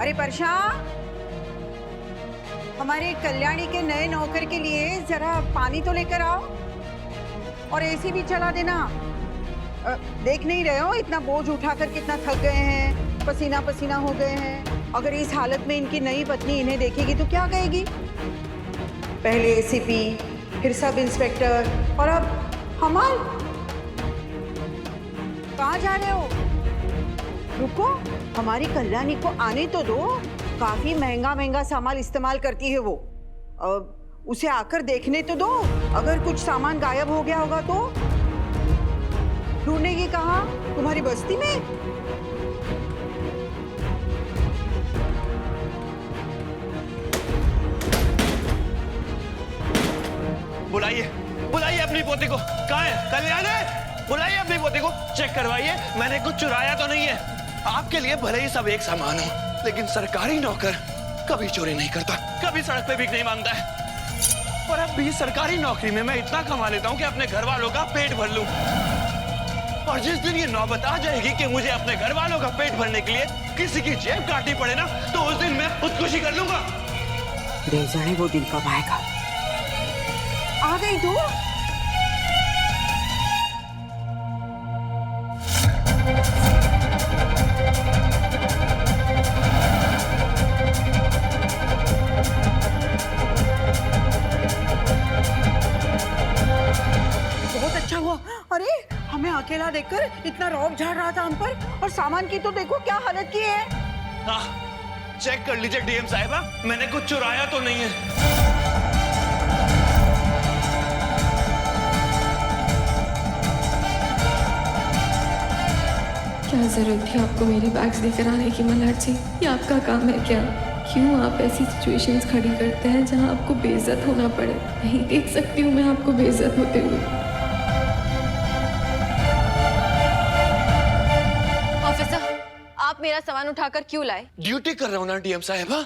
अरे परशा, हमारे कल्याणी के नए नौकर के लिए जरा पानी तो लेकर आओ और एसी भी चला देना। देख नहीं रहे हो इतना बोझ उठाकर कितना थक गए हैं, पसीना पसीना हो गए हैं। अगर इस हालत में इनकी नई पत्नी इन्हें देखेगी तो क्या कहेगी? पहले एसीपी, फिर सब इंस्पेक्टर और अब हमाल। कहाँ जा रहे हो? रुको, हमारी कल्याणी को आने तो दो। काफी महंगा महंगा सामान इस्तेमाल करती है वो। उसे आकर देखने तो दो। अगर कुछ सामान गायब हो गया होगा तो ढूंढेगी कहाँ? तुम्हारी बस्ती में? बुलाइए, बुलाइए अपनी पोती को। कहाँ है कल्याणी? बुलाइए अपनी पोती को, चेक करवाइए मैंने कुछ चुराया तो नहीं है। आपके लिए भले ही सब एक समान हो, लेकिन सरकारी नौकर कभी चोरी नहीं करता, कभी सड़क पे भीख नहीं मांगता है। और अब भी सरकारी नौकरी में मैं इतना कमा लेता हूँ कि अपने घर वालों का पेट भर लूं। और जिस दिन ये नौबत आ जाएगी कि मुझे अपने घर वालों का पेट भरने के लिए किसी की जेब काटनी पड़े ना, तो उस दिन मैं खुदकुशी कर लूंगा। देख जाने वो दिन कब आएगा। आ गई तू? अरे हमें अकेला देखकर इतना रौब झाड़ रहा था हम पर, और सामान की तो देखो क्या हालत की है। हाँ, चेक कर लीजिए डीएम साहिबा, मैंने कुछ चुराया तो नहीं है। क्या जरूरत थी आपको मेरे बैग्स लेकर आने की मल्हार जी? ये आपका काम है क्या? क्यों आप ऐसी सिचुएशंस खड़ी करते हैं जहां आपको बेइज्जत होना पड़े? नहीं देख सकती हूँ मैं आपको बेइज्जत होते हुए। आप मेरा सामान उठाकर क्यों लाए? ड्यूटी कर रहा हूं ना डीएम साहिबा,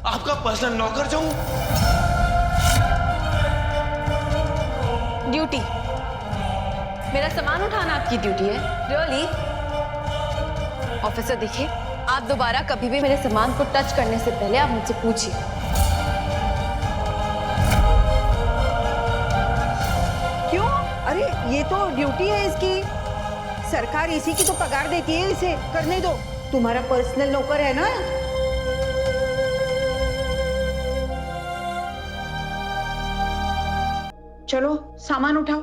आपका पर्सनल नौकर जो हूं। ड्यूटी? मेरा सामान उठाना आपकी ड्यूटी है? रियली? ऑफिसर देखिए, आप दोबारा कभी भी मेरे सामान को टच करने से पहले आप मुझसे पूछिए। क्यों? अरे ये तो ड्यूटी है इसकी, सरकार इसी की तो पगार देती है, इसे करने दो। तुम्हारा पर्सनल नौकर है ना। चलो सामान उठाओ।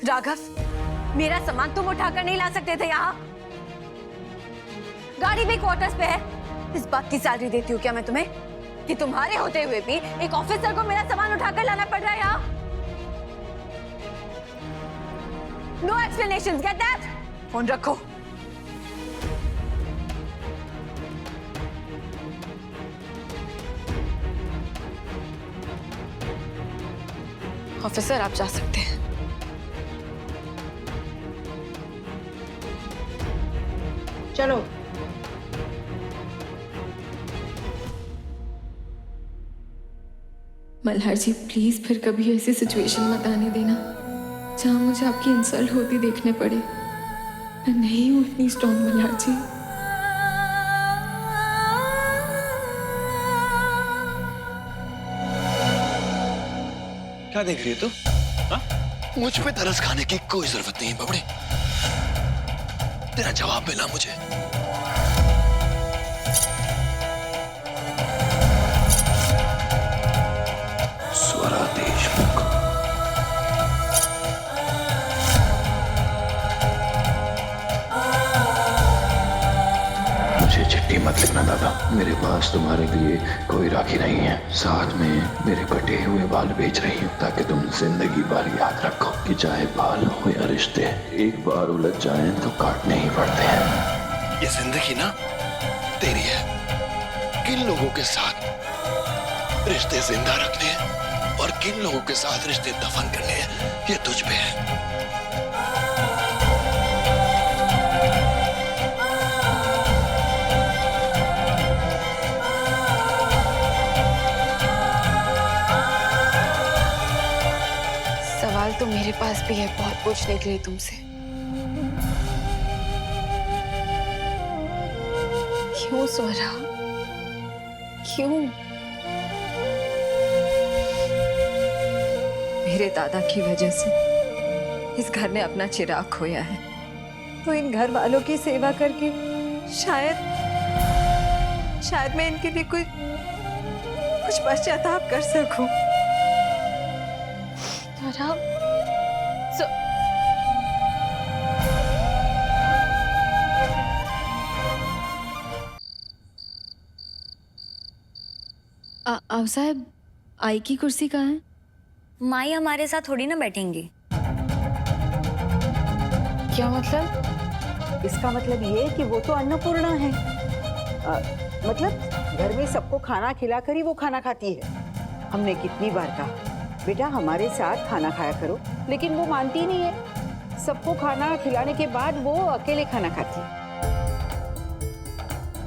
राघव, मेरा सामान तुम उठाकर नहीं ला सकते थे यहाँ? गाड़ी भी क्वार्टर्स पे है। इस बात की सैलरी देती हूँ क्या मैं तुम्हें कि तुम्हारे होते हुए भी एक ऑफिसर को मेरा सामान उठाकर लाना पड़ रहा है यहाँ? No explanations, get that? Phone रखो। ऑफिसर आप जा सकते हैं। चलो। मल्हार जी प्लीज फिर कभी ऐसी सिचुएशन मत आने देना जहां मुझे आपकी इंसल्ट होती देखने पड़े। मैं नहीं हूं इतनी स्ट्रॉन्ग मल्हार जी। क्या देख रही है तू? मुझ पे तरस खाने की कोई जरूरत नहीं है बबड़े, तेरा जवाब मिला मुझे। स्वरा देशमुख। मुझे चिट्ठी मत लिखना दादा, मेरे पास तुम्हारे लिए कोई राखी नहीं है। साथ में मेरे कटे हुए बाल बेच रही हूँ ताकि तुम जिंदगी भर याद रखो कि चाहे बाल हो या रिश्ते, एक बार उलझ जाएं तो काटने ही पड़ते हैं। ये जिंदगी ना तेरी है, किन लोगों के साथ रिश्ते जिंदा रखने हैं और किन लोगों के साथ रिश्ते दफन करने हैं, ये तुझ पे है। सवाल तो मेरे पास भी है बहुत पूछने के लिए तुमसे। क्यों स्वरा, क्यों? मेरे दादा की वजह से इस घर ने अपना चिराग खोया है, तो इन घर वालों की सेवा करके शायद मैं इनके लिए कुछ पश्चाताप कर सकूं। आओ साहब, आई की कुर्सी कहाँ है? माई हमारे साथ थोड़ी ना बैठेंगी। क्या मतलब? इसका मतलब ये कि वो तो अन्नपूर्णा है। मतलब घर में सबको खाना खिलाकर ही वो खाना खाती है। हमने कितनी बार कहा बेटा हमारे साथ खाना खाया करो, लेकिन वो मानती ही नहीं है। सबको खाना खिलाने के बाद वो अकेले खाना खाती है।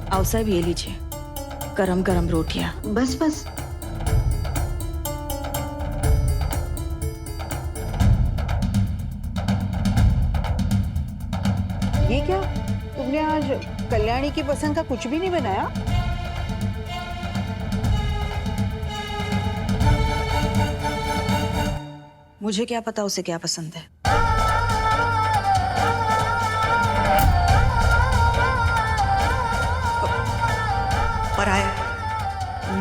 आओ साहब, ये लीजिए गरम गरम रोटियां। बस बस। ये क्या, तुमने आज कल्याणी की पसंद का कुछ भी नहीं बनाया? मुझे क्या पता उसे क्या पसंद है। पराये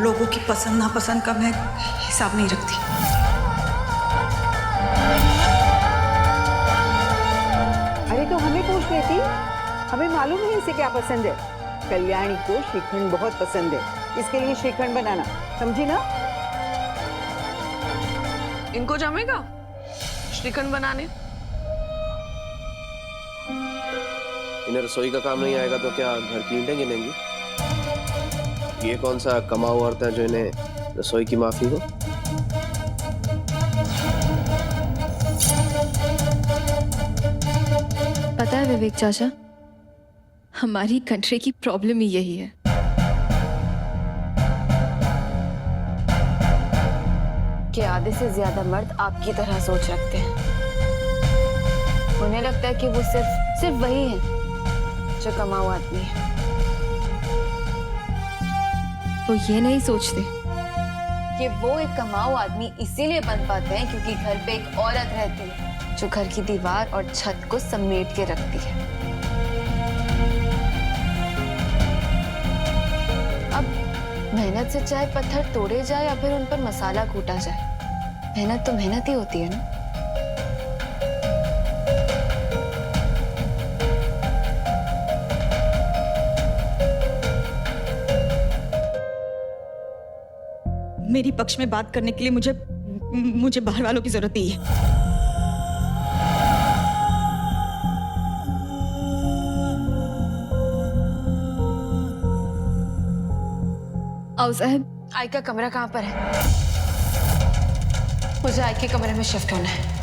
लोगों की पसंद नापसंद का मैं हिसाब नहीं रखती। अरे तो हमें पूछ लेती, हमें मालूम है इसे क्या पसंद है। कल्याणी को श्रीखंड बहुत पसंद है, इसके लिए श्रीखंड बनाना, समझी ना? इनको जमेगा श्रीखंड बनाने? इन्हें रसोई का काम नहीं आएगा तो क्या घर की ईंटें गिनेंगी? ये कौन सा कमाऊ औरत है जो इन्हें रसोई की माफी हो? पता है विवेक चाचा, हमारी कंट्री की प्रॉब्लम ही यही है। कि आधे से ज्यादा मर्द आपकी तरह सोच रखते हैं। उन्हें लगता है कि वो सिर्फ वही है जो कमाऊ आदमी है। वो ये नहीं सोचते कि वो एक कमाऊ आदमी इसीलिए बन पाते हैं क्योंकि घर पे एक औरत रहती है जो घर की दीवार और छत को समेट के रखती है। अब मेहनत से चाहे पत्थर तोड़े जाए या फिर उन पर मसाला कूटा जाए, मेहनत तो मेहनत ही होती है ना। मेरी पक्ष में बात करने के लिए मुझे बाहर वालों की जरूरत नहीं है। आओ साहब, आई का कमरा कहाँ पर है? मुझे आई के कमरे में शिफ्ट होना है।